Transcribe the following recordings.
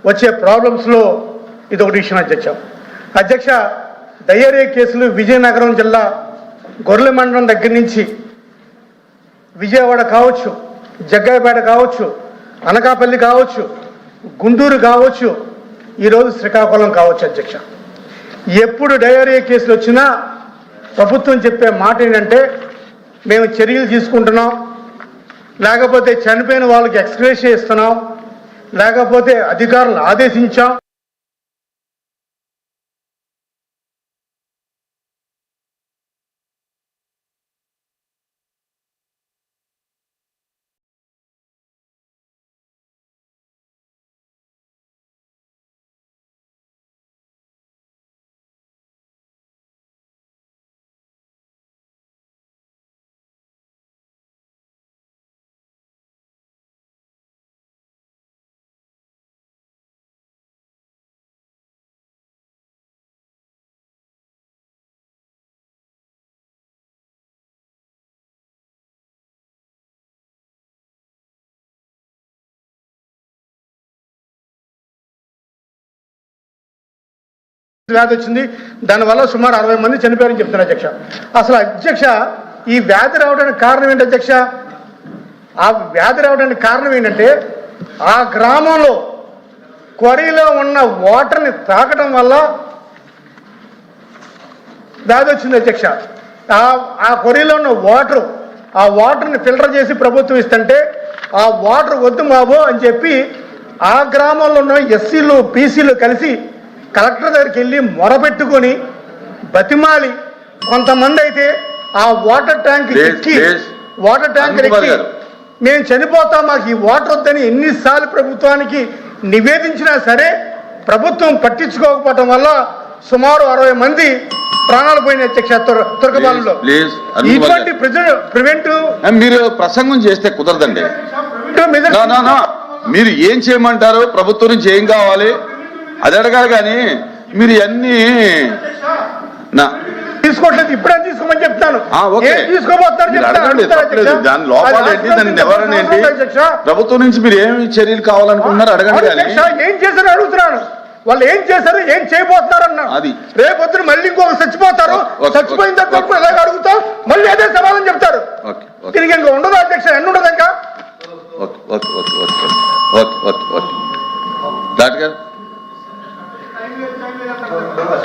వచ్చే ప్రాబ్లమ్స్లో ఇది ఒకటి విషయం అధ్యక్ష డయేరియా కేసులు విజయనగరం జిల్లా గొర్రెల మండలం దగ్గర నుంచి విజయవాడ కావచ్చు, జగ్గాయపేట కావచ్చు, అనకాపల్లి కావచ్చు, గుంటూరు కావచ్చు, ఈరోజు శ్రీకాకుళం కావచ్చు అధ్యక్ష. ఎప్పుడు డయేరియా కేసులు వచ్చినా ప్రభుత్వం చెప్పే మాట ఏంటంటే మేము చర్యలు తీసుకుంటున్నాం, లేకపోతే చనిపోయిన వాళ్ళకి ఎక్స్గ్రేషియా ఇస్తున్నాం, లేకపోతే అధికారులను ఆదేశించాం. వ్యాధి వచ్చింది, దానివల్ల సుమారు 60 మంది చనిపోయారని చెప్తున్నారు అధ్యక్ష. అసలు అధ్యక్ష ఈ వ్యాధి రావడానికి కారణం ఏంటి అధ్యక్ష? ఆ వ్యాధి రావడానికి కారణం ఏంటంటే ఆ గ్రామంలో క్వారీలో ఉన్న వాటర్ని తాకడం వల్ల వ్యాధి వచ్చింది అధ్యక్ష. ఆ క్వారీలో ఉన్న ఆ వాటర్ని ఫిల్టర్ చేసి ప్రభుత్వం ఇస్తుంటే ఆ వాటర్ వద్దు బాబు అని చెప్పి ఆ గ్రామంలో ఉన్న ఎస్సీలు పీసీలు కలిసి కలెక్టర్ దగ్గరికి వెళ్ళి మొరపెట్టుకొని బతిమాలి కొంతమంది అయితే ఆ వాటర్ ట్యాంక్ ఎక్కి మేము చనిపోతాం, మాకు ఈ వాటర్ వద్దని ఎన్నిసార్లు ప్రభుత్వానికి నివేదించినా సరే ప్రభుత్వం పట్టించుకోకపోవటం వల్ల సుమారు 60 మంది ప్రాణాలు పోయిన అధ్యక్ష తుర్కపాలెంలో. ఇటువంటి ప్రివెంటివ్ మీరు ప్రసంగం చేస్తే కుదరదండి. మీరు ఏం చేయమంటారు, ప్రభుత్వం నుంచి ఏం కావాలి అది అడగాలి, కానీ మీరు అన్ని తీసుకోవట్లేదు. ఇప్పుడే తీసుకోమని చెప్తాను. ప్రభుత్వం నుంచి మీరు ఏమి చర్యలు కావాలనుకుంటున్నారు అడగండి. ఏం చేశారు అడుగుతున్నాను. వాళ్ళు ఏం చేశారు, ఏం చేయబోతున్నారు అన్న. అది రేపొద్దున మళ్ళీ ఇంకొక చచ్చిపోతారు, చచ్చిపోయిన తర్వాత ఎలాగ అడుగుతాం, మళ్ళీ అదే సమాధానం చెప్తారు. తిరిగి ఇంకా ఉండదు అధ్యక్ష, ఎన్ని ఉండదు ఇంకా.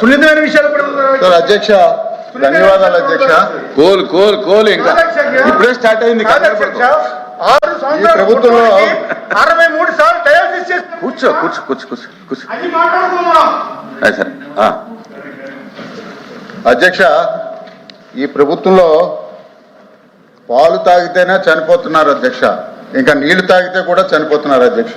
సున్నితమైన విషయాలు అధ్యక్ష. ధన్యవాదాలు అధ్యక్ష. కోల్ ఇంకా ఇప్పుడే స్టార్ట్ అయింది. ప్రభుత్వంలో 63 సార్లు డయాలసిస్ చేసి కూర్చో. అధ్యక్ష, ఈ ప్రభుత్వంలో పాలు తాగితేనే చనిపోతున్నారు అధ్యక్ష, ఇంకా నీళ్లు తాగితే కూడా చనిపోతున్నారు అధ్యక్ష.